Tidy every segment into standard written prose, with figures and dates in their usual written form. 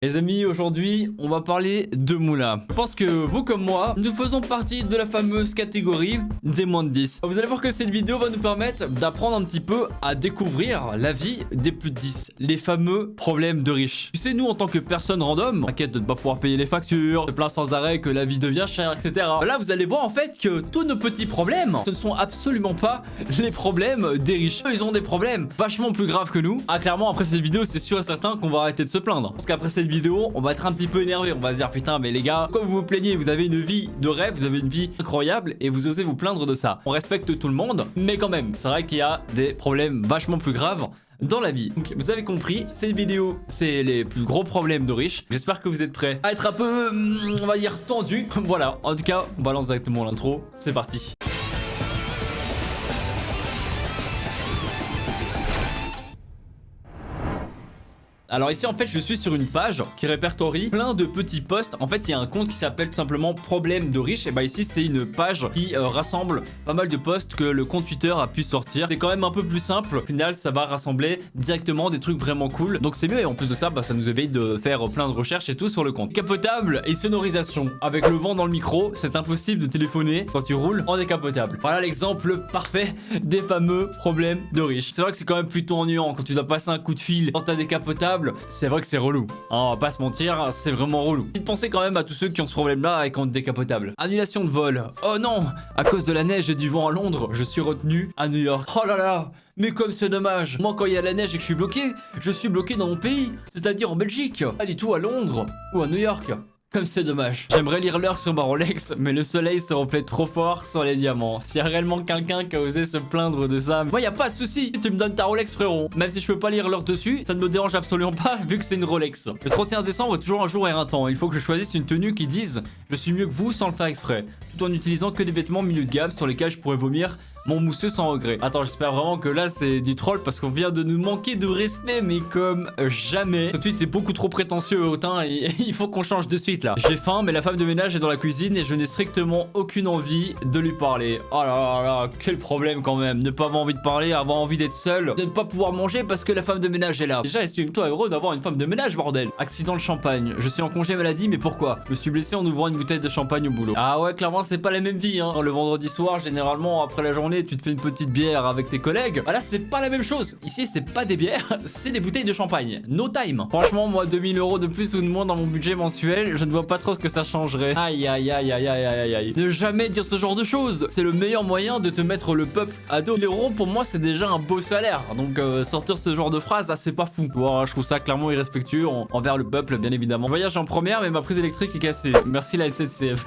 Les amis, aujourd'hui, on va parler de moula. Je pense que vous comme moi, nous faisons partie de la fameuse catégorie des moins de 10. Vous allez voir que cette vidéo va nous permettre d'apprendre un petit peu à découvrir la vie des plus de 10. Les fameux problèmes de riches. Tu sais, nous, en tant que personnes random, inquiète de ne pas pouvoir payer les factures, se plaint sans arrêt que la vie devient chère, etc. Là, vous allez voir en fait que tous nos petits problèmes, ce ne sont absolument pas les problèmes des riches. Eux, ils ont des problèmes vachement plus graves que nous. Ah, clairement, après cette vidéo, c'est sûr et certain qu'on va arrêter de se plaindre. Parce qu'après cette vidéo, on va être un petit peu énervé. On va se dire putain, mais les gars, comme vous vous plaignez, vous avez une vie de rêve, vous avez une vie incroyable et vous osez vous plaindre de ça. On respecte tout le monde, mais quand même, c'est vrai qu'il y a des problèmes vachement plus graves dans la vie. Donc vous avez compris, cette vidéo, c'est les plus gros problèmes de riches. J'espère que vous êtes prêts à être un peu, on va dire, tendu. Voilà, en tout cas, on balance directement l'intro. C'est parti. Alors ici en fait je suis sur une page qui répertorie plein de petits posts. En fait il y a un compte qui s'appelle tout simplement problème de riches. Et bah ici c'est une page qui rassemble pas mal de posts que le compte Twitter a pu sortir. C'est quand même un peu plus simple. Au final ça va rassembler directement des trucs vraiment cool. Donc c'est mieux et en plus de ça bah, ça nous évite de faire plein de recherches et tout sur le compte. Décapotable et sonorisation. Avec le vent dans le micro c'est impossible de téléphoner quand tu roules en décapotable. Voilà l'exemple parfait des fameux problèmes de riches. C'est vrai que c'est quand même plutôt ennuyant quand tu dois passer un coup de fil dans ta décapotable. C'est vrai que c'est relou, hein, on va pas se mentir, c'est vraiment relou. Petite pensée quand même à tous ceux qui ont ce problème là avec un décapotable. Annulation de vol. Oh non, à cause de la neige et du vent à Londres, je suis retenu à New York. Oh là là, mais comme c'est dommage. Moi quand il y a la neige et que je suis bloqué dans mon pays, c'est-à-dire en Belgique, pas du tout à Londres ou à New York. Comme c'est dommage. J'aimerais lire l'heure sur ma Rolex, mais le soleil se reflète trop fort sur les diamants. S'il y a réellement quelqu'un qui a osé se plaindre de ça, moi y a pas de souci. Tu me donnes ta Rolex frérot. Même si je peux pas lire l'heure dessus, ça ne me dérange absolument pas vu que c'est une Rolex. Le 31 décembre est toujours un jour éreintant. Il faut que je choisisse une tenue qui dise je suis mieux que vous sans le faire exprès, tout en utilisant que des vêtements milieu de gamme sur lesquels je pourrais vomir mon mousseux sans regret. Attends, j'espère vraiment que là c'est du troll parce qu'on vient de nous manquer de respect, mais comme jamais. Tout de suite, c'est beaucoup trop prétentieux, Autain, et il faut qu'on change de suite là. J'ai faim, mais la femme de ménage est dans la cuisine et je n'ai strictement aucune envie de lui parler. Oh là là là, quel problème quand même. Ne pas avoir envie de parler, avoir envie d'être seul, de ne pas pouvoir manger parce que la femme de ménage est là. Déjà, estime-toi heureux d'avoir une femme de ménage, bordel. Accident de champagne. Je suis en congé maladie, mais pourquoi? Je me suis blessé en ouvrant une bouteille de champagne au boulot. Ah ouais, clairement, c'est pas la même vie, hein. Le vendredi soir, généralement, après la journée, tu te fais une petite bière avec tes collègues. Bah là c'est pas la même chose. Ici c'est pas des bières, c'est des bouteilles de champagne. No time. Franchement moi 2000 € de plus ou de moins dans mon budget mensuel, je ne vois pas trop ce que ça changerait. Aïe aïe aïe aïe aïe aïe aïe. Ne jamais dire ce genre de choses. C'est le meilleur moyen de te mettre le peuple à dos. 1000 € pour moi c'est déjà un beau salaire. Donc sortir ce genre de phrase, ah, c'est pas fou. Wow, je trouve ça clairement irrespectueux envers le peuple bien évidemment. Voyage en première mais ma prise électrique est cassée. Merci la SNCF.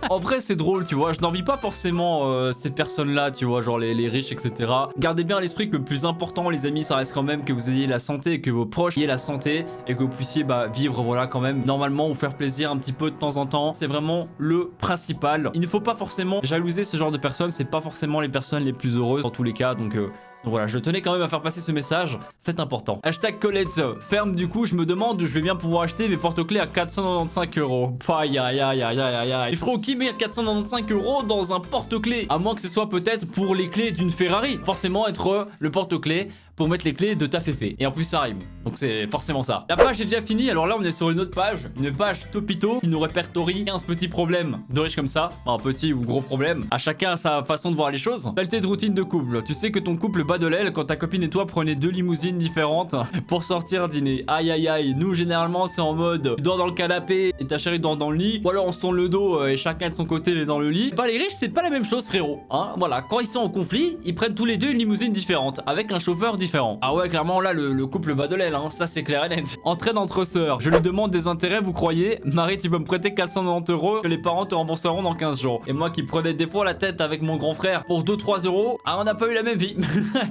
En vrai c'est drôle tu vois, je n'envie pas forcément ces personnes là tu vois, genre les riches etc. Gardez bien à l'esprit que le plus important les amis ça reste quand même que vous ayez la santé et que vos proches ayez la santé et que vous puissiez bah, vivre voilà quand même normalement ou faire plaisir un petit peu de temps en temps. C'est vraiment le principal. Il ne faut pas forcément jalouser ce genre de personnes, c'est pas forcément les personnes les plus heureuses dans tous les cas donc voilà, je tenais quand même à faire passer ce message, c'est important. Hashtag Colette ferme, du coup, je me demande, je vais bien pouvoir acheter mes porte-clés à 495 €. Aïe aïe aïe aïe aïe aïe. Il faut qui met 495 € dans un porte-clés? À moins que ce soit peut-être pour les clés d'une Ferrari. Forcément être le porte-clés pour mettre les clés de ta féfé. Et en plus ça rime. Donc c'est forcément ça. La page est déjà finie, alors là on est sur une autre page. Une page topito qui nous répertorie 15 petits problèmes de riches comme ça. Enfin, petit ou gros problème. À chacun sa façon de voir les choses. Qualité de routine de couple. Tu sais que ton couple bat de l'aile quand ta copine et toi prenez deux limousines différentes pour sortir dîner. Aïe aïe aïe. Nous généralement c'est en mode tu dors dans le canapé et ta chérie dort dans le lit. Ou alors on se tourne le dos et chacun de son côté est dans le lit. Bah les riches c'est pas la même chose frérot. Hein, voilà, quand ils sont en conflit, ils prennent tous les deux une limousine différente avec un chauffeur différent. Ah ouais clairement là le couple bat de l'aile hein, ça c'est clair et net. Entraide entre sœurs, je lui demande des intérêts vous croyez? Marie tu peux me prêter 490 € que les parents te rembourseront dans 15 jours. Et moi qui prenais des fois la tête avec mon grand frère pour 2-3 €, ah on n'a pas eu la même vie.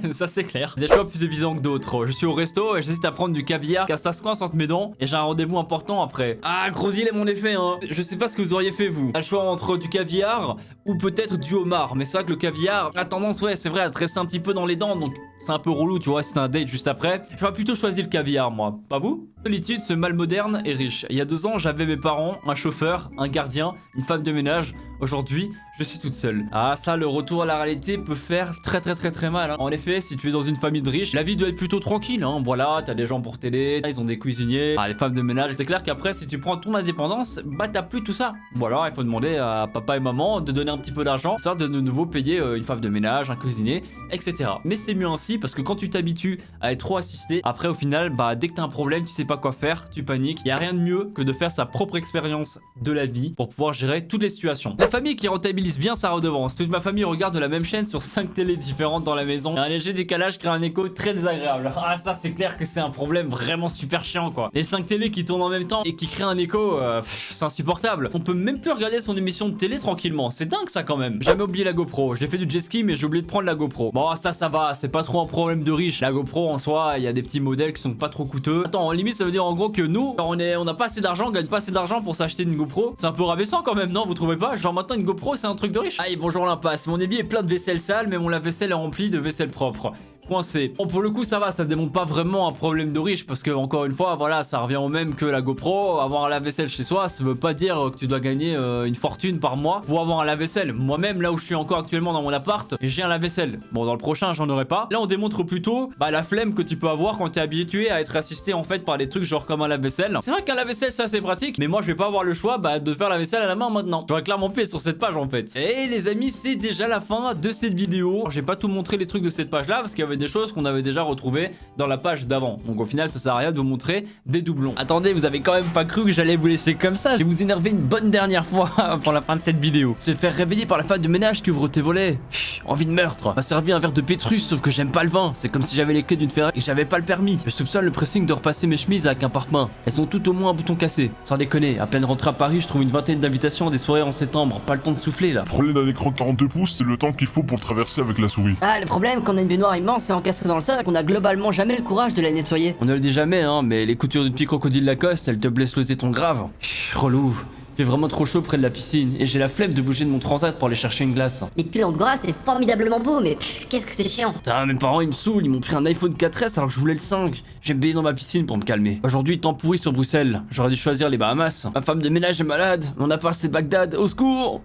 Ça c'est clair. Des choix plus évidents que d'autres. Je suis au resto et j'hésite à prendre du caviar car ça se coince entre mes dents et j'ai un rendez-vous important après. Ah gros il est mon effet hein. Je sais pas ce que vous auriez fait vous. Le choix entre du caviar ou peut-être du homard. Mais c'est vrai que le caviar a tendance ouais c'est vrai à te rester un petit peu dans les dents donc c'est un peu relou tu vois, c'est un date juste après. J'aurais plutôt choisi le caviar moi, pas vous? Solitude, ce mal moderne est riche. Il y a 2 ans, j'avais mes parents, un chauffeur, un gardien, une femme de ménage. Aujourd'hui, je suis toute seule. Ah ça, le retour à la réalité peut faire très mal, hein. En effet, si tu es dans une famille de riches, la vie doit être plutôt tranquille, hein. Voilà, t'as des gens pour t'aider, ils ont des cuisiniers, des femmes de ménage. C'est clair qu'après, si tu prends ton indépendance, bah t'as plus tout ça. Voilà, il faut demander à papa et maman de donner un petit peu d'argent, histoire de nouveau payer une femme de ménage, un cuisinier, etc. Mais c'est mieux ainsi, parce que quand tu t'habitues à être trop assisté, après au final, bah dès que t'as un problème, tu sais pas quoi faire, tu paniques. Il y a rien de mieux que de faire sa propre expérience de la vie pour pouvoir gérer toutes les situations. La famille qui rentabilise bien sa redevance. Toute ma famille regarde la même chaîne sur 5 télés différentes dans la maison. Un léger décalage crée un écho très désagréable. Ah ça c'est clair que c'est un problème vraiment super chiant quoi. Les 5 télés qui tournent en même temps et qui créent un écho, c'est insupportable. On peut même plus regarder son émission de télé tranquillement. C'est dingue ça quand même. Jamais oublié la GoPro. J'ai fait du jet ski mais j'ai oublié de prendre la GoPro. Bon ça va, c'est pas trop un problème de riche. La GoPro en soi, il y a des petits modèles qui sont pas trop coûteux. Attends, en limite ça veut dire en gros que nous, on a pas assez d'argent, on gagne pas assez d'argent pour s'acheter une GoPro. C'est un peu rabaissant quand même, non? Vous trouvez pas? Genre maintenant une GoPro c'est un truc de riche. Allez bonjour l'impasse, mon évier est plein de vaisselle sale mais mon lave-vaisselle est rempli de vaisselle propre. Coincé. Bon pour le coup ça va, ça démontre pas vraiment un problème de riche parce que encore une fois voilà ça revient au même que la GoPro. Avoir un lave-vaisselle chez soi ça veut pas dire que tu dois gagner une fortune par mois pour avoir un lave-vaisselle. Moi-même là où je suis encore actuellement dans mon appart j'ai un lave-vaisselle. Bon dans le prochain j'en aurai pas. Là on démontre plutôt la flemme que tu peux avoir quand t'es habitué à être assisté en fait par des trucs genre comme un lave-vaisselle. C'est vrai qu'un lave-vaisselle ça c'est pratique mais moi je vais pas avoir le choix de faire la vaisselle à la main maintenant. J'aurais clairement pu être sur cette page en fait. Et les amis c'est déjà la fin de cette vidéo. J'ai pas tout montré les trucs de cette page là parce qu'il y avait des choses qu'on avait déjà retrouvées dans la page d'avant. Donc au final ça sert à rien de vous montrer des doublons. Attendez, vous avez quand même pas cru que j'allais vous laisser comme ça. Je vais vous énerver une bonne dernière fois pour la fin de cette vidéo. Se faire réveiller par la femme de ménage qui ouvre tes volets. Envie de meurtre. M'a servi un verre de Pétrus sauf que j'aime pas le vin. C'est comme si j'avais les clés d'une Ferrari et j'avais pas le permis. Je soupçonne le pressing de repasser mes chemises avec un pare-pain. Elles ont tout au moins un bouton cassé. Sans déconner, à peine rentré à Paris, je trouve une vingtaine d'invitations à des soirées en septembre. Pas le temps de souffler là. Le problème d'un écran 42 pouces, c'est le temps qu'il faut pour le traverser avec la souris. Ah, le problème quand on a une baignoire immense et encastrée dans le sol, qu'on a globalement jamais le courage de la nettoyer. On ne le dit jamais hein, mais les coutures du petit crocodile Lacoste, elles te blessent le téton grave. Relou. Il fait vraiment trop chaud près de la piscine et j'ai la flemme de bouger de mon transat pour aller chercher une glace. Les pulls en gras c'est formidablement beau mais qu'est-ce que c'est chiant. Putain, mes parents ils me saoulent, ils m'ont pris un iPhone 4S alors que je voulais le 5. J'ai baigné dans ma piscine pour me calmer. Aujourd'hui, temps pourri sur Bruxelles. J'aurais dû choisir les Bahamas. Ma femme de ménage est malade, mon appart c'est Bagdad, au secours!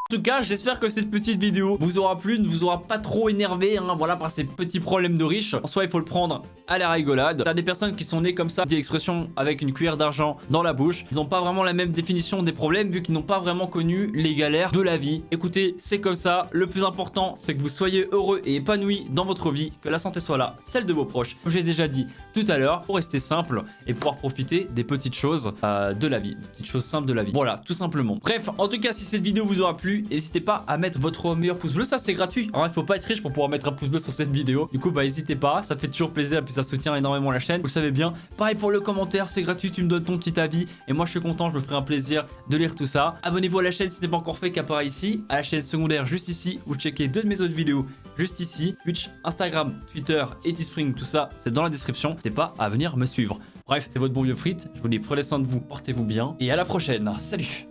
En tout cas, j'espère que cette petite vidéo vous aura plu, ne vous aura pas trop énervé, hein, voilà, par ces petits problèmes de riches. En soi, il faut le prendre à la rigolade. T'as des personnes qui sont nées comme ça, dit l'expression, avec une cuillère d'argent dans la bouche. Ils n'ont pas vraiment la même définition des problèmes, vu qu'ils n'ont pas vraiment connu les galères de la vie. Écoutez, c'est comme ça. Le plus important, c'est que vous soyez heureux et épanoui dans votre vie, que la santé soit là, celle de vos proches, comme j'ai déjà dit tout à l'heure, pour rester simple et pouvoir profiter des petites choses de la vie, des petites choses simples de la vie. Voilà, tout simplement. Bref, en tout cas, si cette vidéo vous aura plu, n'hésitez pas à mettre votre meilleur pouce bleu, ça c'est gratuit. Alors, il faut pas être riche pour pouvoir mettre un pouce bleu sur cette vidéo. Du coup, n'hésitez pas, ça fait toujours plaisir et puis ça soutient énormément la chaîne. Vous le savez bien. Pareil pour le commentaire, c'est gratuit, tu me donnes ton petit avis et moi je suis content, je me ferai un plaisir de lire tout ça. Abonnez-vous à la chaîne si ce n'est pas encore fait, qu'apparaît ici, à la chaîne secondaire juste ici. Vous checkez 2 de mes autres vidéos juste ici, Twitch, Instagram, Twitter et Teespring, tout ça c'est dans la description. N'hésitez pas à venir me suivre. Bref, c'est votre bon vieux Frites. Je vous dis prenez soin de vous, portez-vous bien et à la prochaine. Salut.